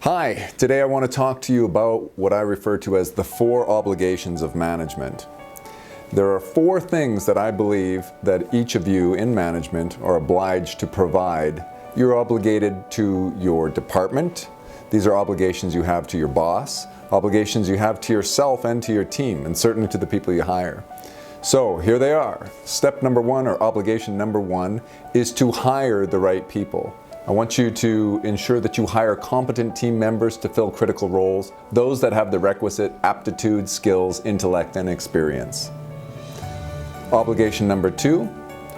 Hi, today I want to talk to you about what I refer to as the 4 obligations of management. There are 4 things that I believe that each of you in management are obliged to provide. You're obligated to your department. These are obligations you have to your boss, obligations you have to yourself and to your team, and certainly to the people you hire. So here they are. Step number 1, or obligation number 1, is to hire the right people. I want you to ensure that you hire competent team members to fill critical roles, those that have the requisite aptitude, skills, intellect, and experience. Obligation number 2,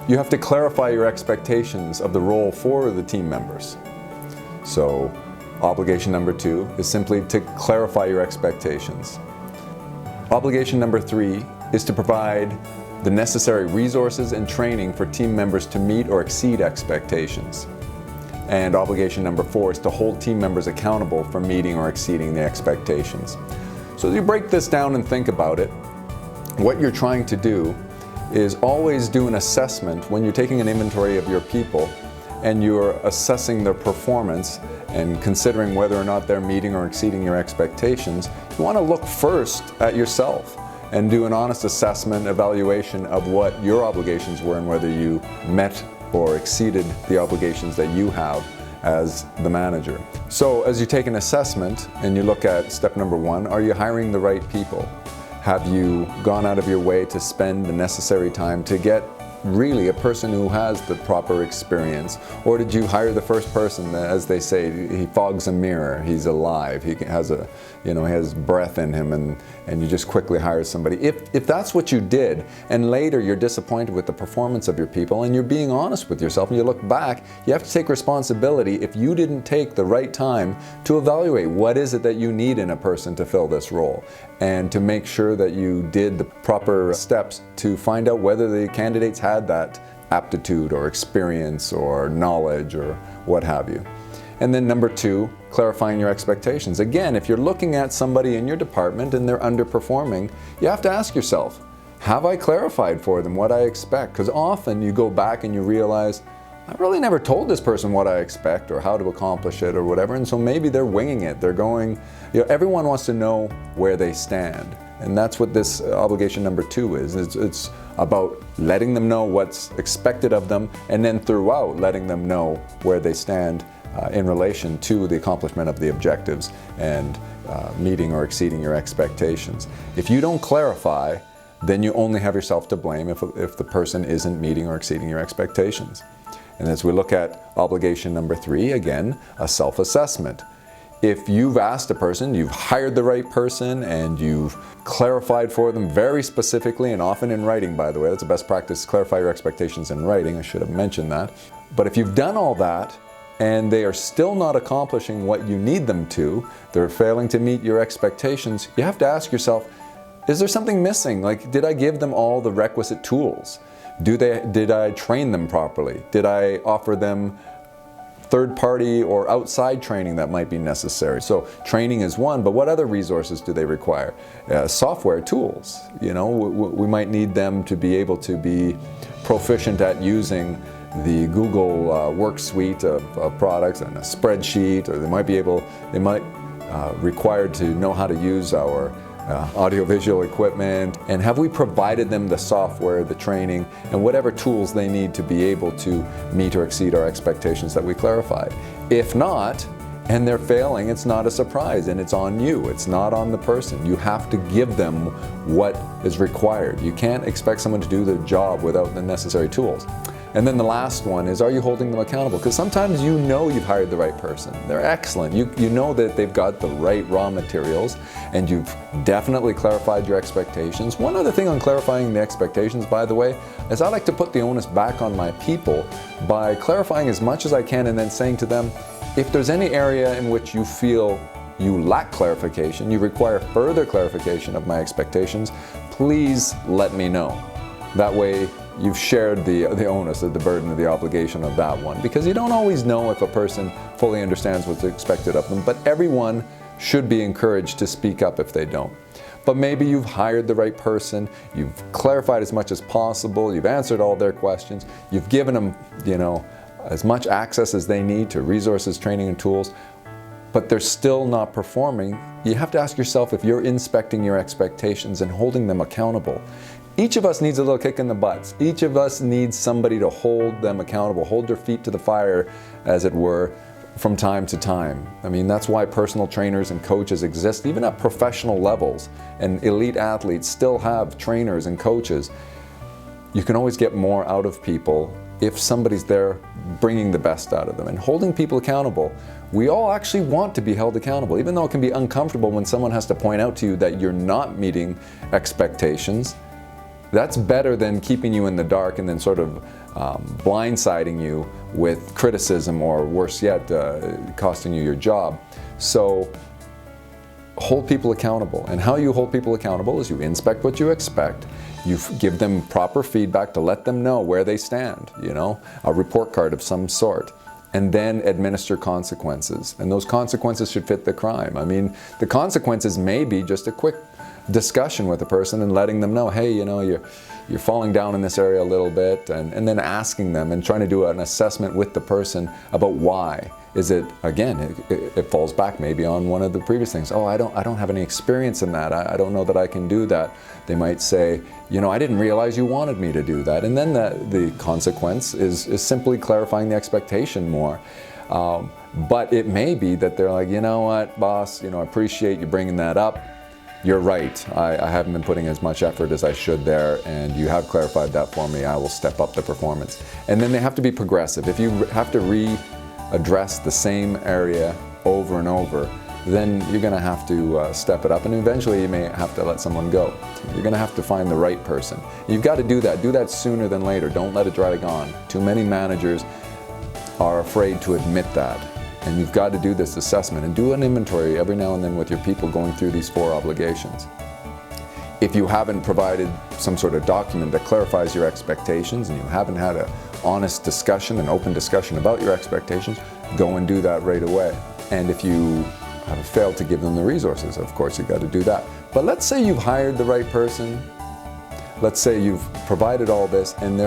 you have to clarify your expectations of the role for the team members. So, obligation number 2 is simply to clarify your expectations. Obligation number 3 is to provide the necessary resources and training for team members to meet or exceed expectations. And obligation number 4 is to hold team members accountable for meeting or exceeding the expectations. So as you break this down and think about it, what you're trying to do is always do an assessment when you're taking an inventory of your people and you're assessing their performance and considering whether or not they're meeting or exceeding your expectations. You want to look first at yourself and do an honest assessment, evaluation of what your obligations were and whether you met or exceeded the obligations that you have as the manager. So as you take an assessment and you look at step number 1, are you hiring the right people? Have you gone out of your way to spend the necessary time to get really a person who has the proper experience? Or did you hire the first person that, as they say, he fogs a mirror, he's alive, he has he has breath in him, and you just quickly hire somebody? If that's what you did, and later you're disappointed with the performance of your people, and you're being honest with yourself, and you look back, you have to take responsibility if you didn't take the right time to evaluate what is it that you need in a person to fill this role, and to make sure that you did the proper steps to find out whether the candidates had that aptitude or experience or knowledge or what have you. And then number 2, clarifying your expectations. Again, if you're looking at somebody in your department and they're underperforming, you have to ask yourself, have I clarified for them what I expect? Because often you go back and you realize, I really never told this person what I expect or how to accomplish it or whatever, and so maybe they're winging it. They're going, everyone wants to know where they stand. And that's what this obligation number 2 is. It's about letting them know what's expected of them, and then throughout letting them know where they stand in relation to the accomplishment of the objectives and meeting or exceeding your expectations. If you don't clarify, then you only have yourself to blame if the person isn't meeting or exceeding your expectations. And as we look at obligation number 3, again, a self-assessment. If you've asked a person, you've hired the right person, and you've clarified for them very specifically, and often in writing, by the way, that's the best practice, clarify your expectations in writing, I should have mentioned that. But if you've done all that, and they are still not accomplishing what you need them to, they're failing to meet your expectations, you have to ask yourself, is there something missing? Like, did I give them all the requisite tools? Did I train them properly? Did I offer them third-party or outside training that might be necessary? So training is one, but what other resources do they require? Software tools. We might need them to be able to be proficient at using the Google Work suite of products and a spreadsheet, or they might required to know how to use our audiovisual equipment. And have we provided them the software, the training, and whatever tools they need to be able to meet or exceed our expectations that we clarified? If not, and they're failing, it's not a surprise, and it's on you. It's not on the person. You have to give them what is required. You can't expect someone to do the job without the necessary tools. And then the last one is, are you holding them accountable? Because sometimes you've hired the right person. They're excellent. You know that they've got the right raw materials, and you've definitely clarified your expectations. One other thing on clarifying the expectations, by the way, is I like to put the onus back on my people by clarifying as much as I can, and then saying to them, if there's any area in which you feel you lack clarification, you require further clarification of my expectations, please let me know. That way, you've shared the onus of the burden of the obligation of that one, because you don't always know if a person fully understands what's expected of them, but everyone should be encouraged to speak up if they don't. But maybe you've hired the right person, you've clarified as much as possible, you've answered all their questions, you've given them, as much access as they need to resources, training, and tools. but they're still not performing, you have to ask yourself if you're inspecting your expectations and holding them accountable. Each of us needs a little kick in the butts. Each of us needs somebody to hold them accountable, hold their feet to the fire, as it were, from time to time. I mean, that's why personal trainers and coaches exist, even at professional levels. And elite athletes still have trainers and coaches. You can always get more out of people if somebody's there bringing the best out of them and holding people accountable. We all actually want to be held accountable, even though it can be uncomfortable when someone has to point out to you that you're not meeting expectations. That's better than keeping you in the dark and then sort of blindsiding you with criticism, or worse yet, costing you your job. So hold people accountable. And how you hold people accountable is you inspect what you expect, you give them proper feedback to let them know where they stand, a report card of some sort, and then administer consequences. And those consequences should fit the crime. I mean, the consequences may be just a quick discussion with a person and letting them know, hey, you're falling down in this area a little bit, and then asking them and trying to do an assessment with the person about why. Is it, again, it falls back maybe on one of the previous things. Oh, I don't have any experience in that. I don't know that I can do that. They might say, I didn't realize you wanted me to do that. And then the consequence is simply clarifying the expectation more. But it may be that they're like, you know what, boss, I appreciate you bringing that up. You're right, I haven't been putting as much effort as I should there, and you have clarified that for me. I will step up the performance. And then they have to be progressive. If you have to readdress the same area over and over, then you're going to have to step it up, and eventually you may have to let someone go. You're going to have to find the right person. You've got to do that sooner than later. Don't let it drag on. Too many managers are afraid to admit that. And you've got to do this assessment and do an inventory every now and then with your people going through these 4 obligations. If you haven't provided some sort of document that clarifies your expectations, and you haven't had an honest discussion, an open discussion about your expectations, go and do that right away. And if you have failed to give them the resources, of course you've got to do that. But let's say you've hired the right person. Let's say you've provided all this, and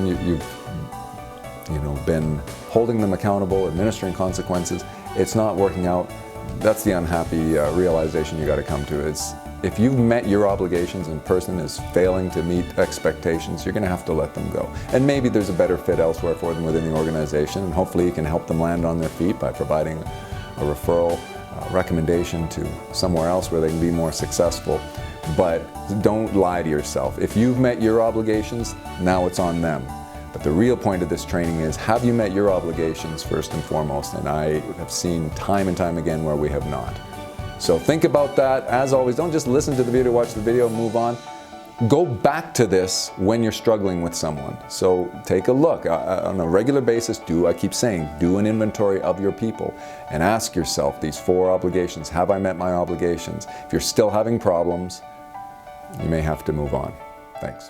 you've been holding them accountable, administering consequences. It's not working out. That's the unhappy realization you got to come to. Is if you've met your obligations and person is failing to meet expectations, you're going to have to let them go. And maybe there's a better fit elsewhere for them within the organization, and hopefully you can help them land on their feet by providing a referral, recommendation to somewhere else where they can be more successful. But don't lie to yourself. If you've met your obligations, now it's on them. But the real point of this training is, have you met your obligations first and foremost? And I have seen time and time again where we have not. So think about that. As always, don't just listen to the video, watch the video, move on. Go back to this when you're struggling with someone. So take a look on a regular basis. I keep saying, do an inventory of your people and ask yourself these 4 obligations. Have I met my obligations? If you're still having problems, you may have to move on. Thanks.